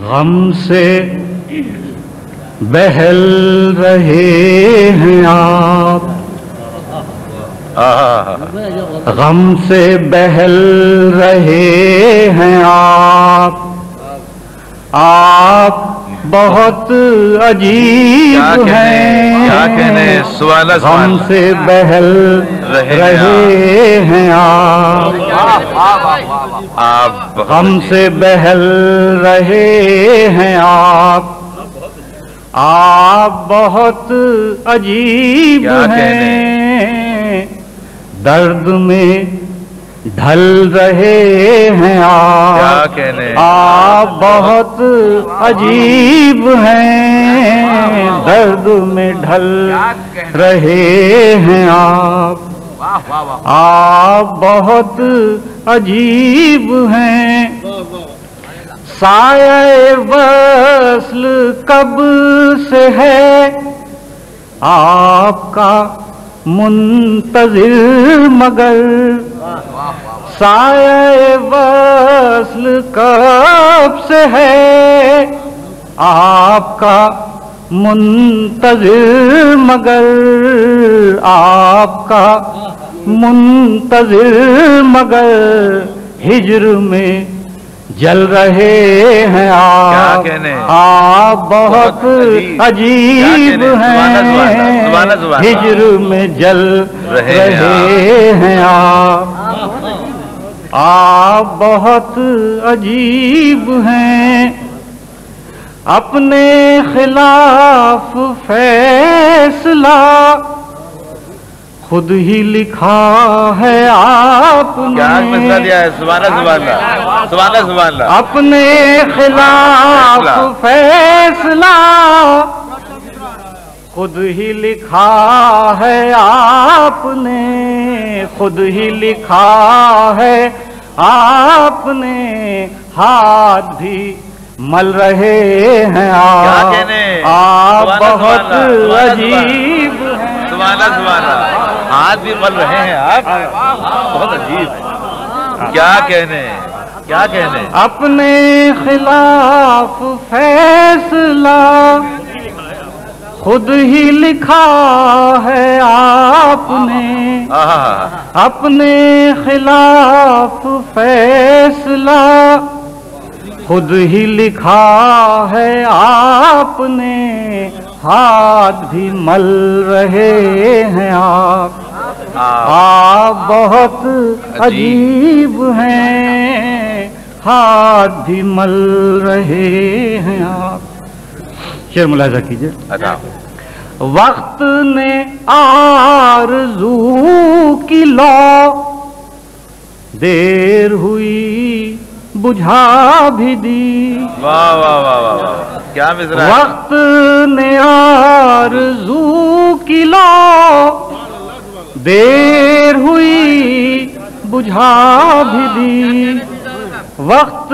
गम से बहल रहे हैं आप, गम से बहल रहे हैं आप बहुत अजीब हैं। क्या कहने गम से बहल रहे हैं आप गम से बहल रहे हैं आप बहुत अजीब हैं। दर्द में ढल रहे हैं आप बहुत अजीब हैं। दर्द में ढल रहे हैं आप बहुत अजीब हैं। साये वस्ल कब से है आपका मुंतज़िर, मगर साये वस्ल कब से है आपका मुंतज़िर, मगर आपका मुंतज़िर, मगर हिज्र में जल रहे हैं आप बहुत अजीब हैं। हिज्र में जल रहे हैं आप बहुत अजीब हैं। अपने खिलाफ फैसला खुद ही लिखा है आपने। क्या फैसला दिया है? सुभान अल्लाह। अपने खिलाफ फैसला खुद ही लिखा है आपने, खुद ही लिखा है आपने। हाथ भी मल रहे हैं आप बहुत अजीब हैं। हाथ भी मल रहे हैं आप बहुत अजीब। क्या कहने अपने खिलाफ फैसला खुद ही लिखा है आपने। अपने खिलाफ फैसला खुद ही लिखा है आपने। हाथ भी मल रहे हैं आप बहुत अजीब हैं। हाथ भी मल रहे हैं आप। शेर मुलाजा कीजिए। वक्त ने आरज़ू की लौ देर हुई बुझा भी दी। वाह वाह वाह वाह, क्या मिसरा। वक्त ने आरज़ू की लौ देर हुई बुझा भी दी। वक्त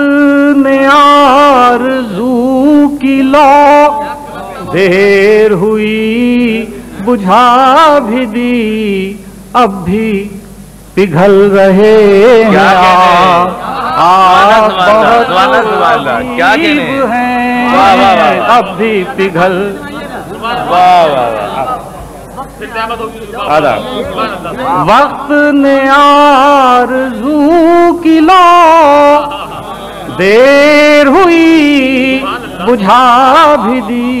ने आरज़ू की लौ देर हुई बुझा भी दी। अब भी पिघल रहे हैं बहुत अजीब हैं। अब भी पिघल वक्त ने आरज़ू की लौ देर हुई बुझा भी दी।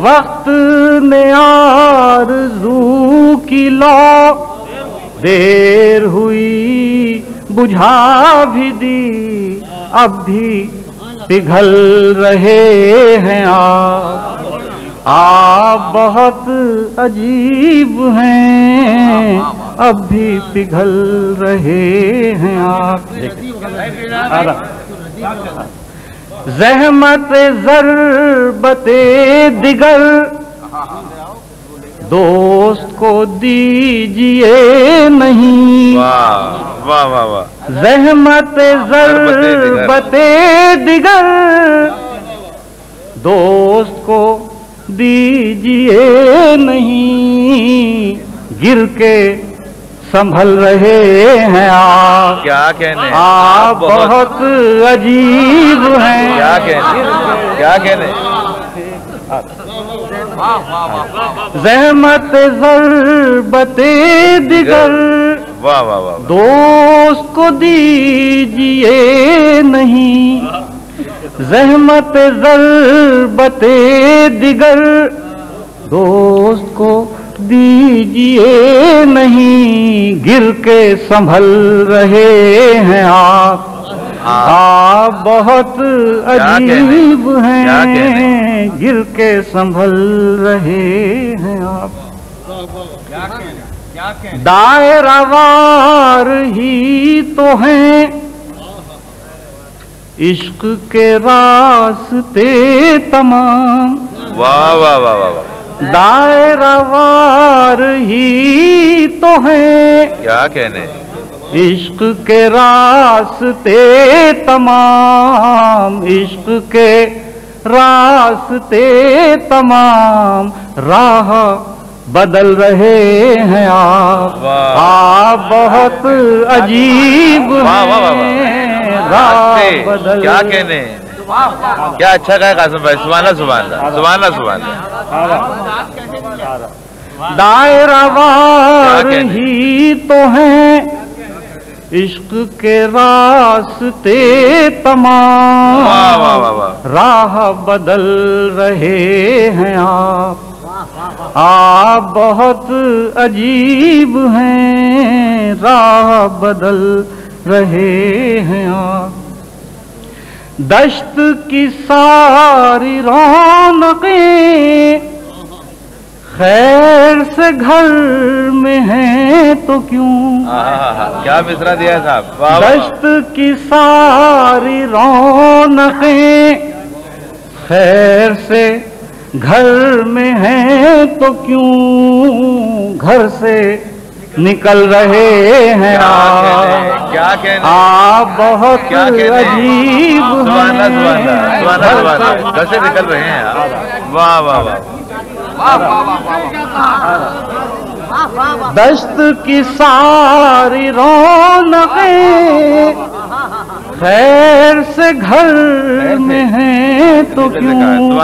वक्त ने आरज़ू की लौ देर हुई बुझा भी दी। अब भी पिघल रहे हैं आप बहुत अजीब हैं। अब भी पिघल रहे हैं आप। ज़हमत ज़रबते दिगर दोस्त को दीजिए नहीं। वाह वाह वाह वाह। ज़हमत ज़रबते दिगर दोस्त को दीजिए नहीं। गिर के संभल रहे हैं आप। क्या कहने, आप बहुत अजीब हैं। क्या कहने, क्या कहने। ज़हमत ज़रबते दिगर, वाह वाह वाह। दोस्त को दीजिए नहीं। ज़हमत ज़रबते दिगर, दोस्त को दीजिए नहीं। गिर के संभल रहे हैं आप। आप बहुत अजीब हैं। गिर के संभल रहे हैं आप। दायरावार ही तो हैं इश्क के रास्ते तमाम। वाह वाह वाह वाह। दायरावार ही तो हैं, क्या कहने, इश्क के रास्ते तमाम। इश्क के रास्ते तमाम। राह बदल रहे हैं आप। आप बहुत अजीब हैं। राह बदल, क्या कहने। क्या अच्छा कहा कासिम भाई, सुभान अल्लाह सुभान अल्लाह सुभान अल्लाह सुभान अल्लाह। दायरावार ही तो हैं इश्क के रास्ते तमाम। वाह वाह वाह वाह। राह बदल रहे हैं आप। आप बहुत अजीब हैं। राह बदल रहे हैं आप। दश्त की सारी रौनकें खैर से घर में हैं तो क्यों। क्या मिसरा दिया साहब। दश्त की सारी रौनकें खैर से घर में हैं तो क्यों। घर से निकल रहे हैं आप। क्या कहने, आप बहुत अजीब हैं। घर से निकल रहे हैं आप। वाह वाह वाह। दश्त की सारी रौनकें खैर से घर में हैं तो क्यों।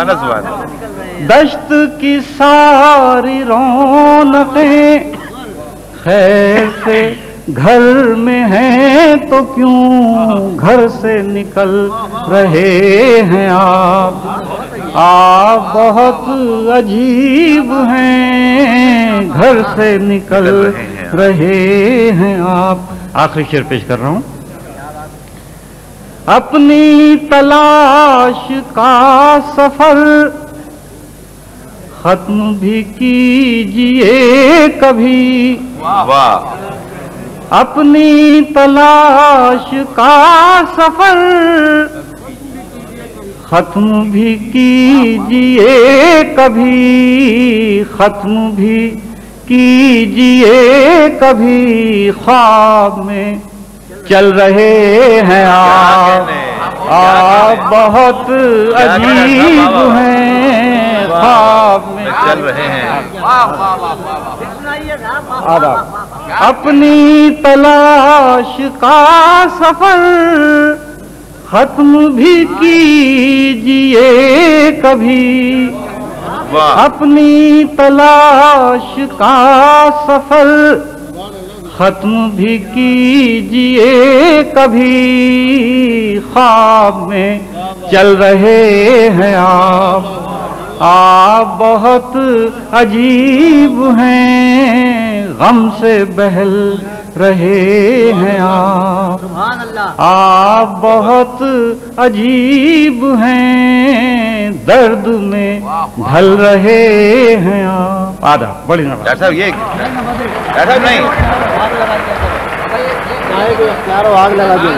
दश्त की सारी रौनकें खैर से घर में हैं तो क्यों। घर से निकल रहे हैं आप। आप बहुत अजीब हैं। घर से निकल रहे हैं आप। आखिरी शेर पेश कर रहा हूं। अपनी तलाश का सफर खत्म भी कीजिए कभी। वाह। अपनी तलाश का सफर खत्म भी कीजिए कभी। खत्म भी कीजिए कभी। ख्वाब में चल रहे हैं आप। आप बहुत अजीब हैं। ख्वाब में चल रहे हैं। अपनी तलाश का सफर खत्म भी कीजिए कभी। अपनी तलाश का सफर खत्म भी कीजिए कभी। ख्वाब में चल रहे हैं आप। आप बहुत अजीब हैं। गम से बहल रहे हैं आप। आप बहुत अजीब हैं। दर्द में ढल रहे हैं आप। आधा बड़ी ना डॉक्टर साहब, ये डॉक्टर साहब नहीं आग लगा दिया।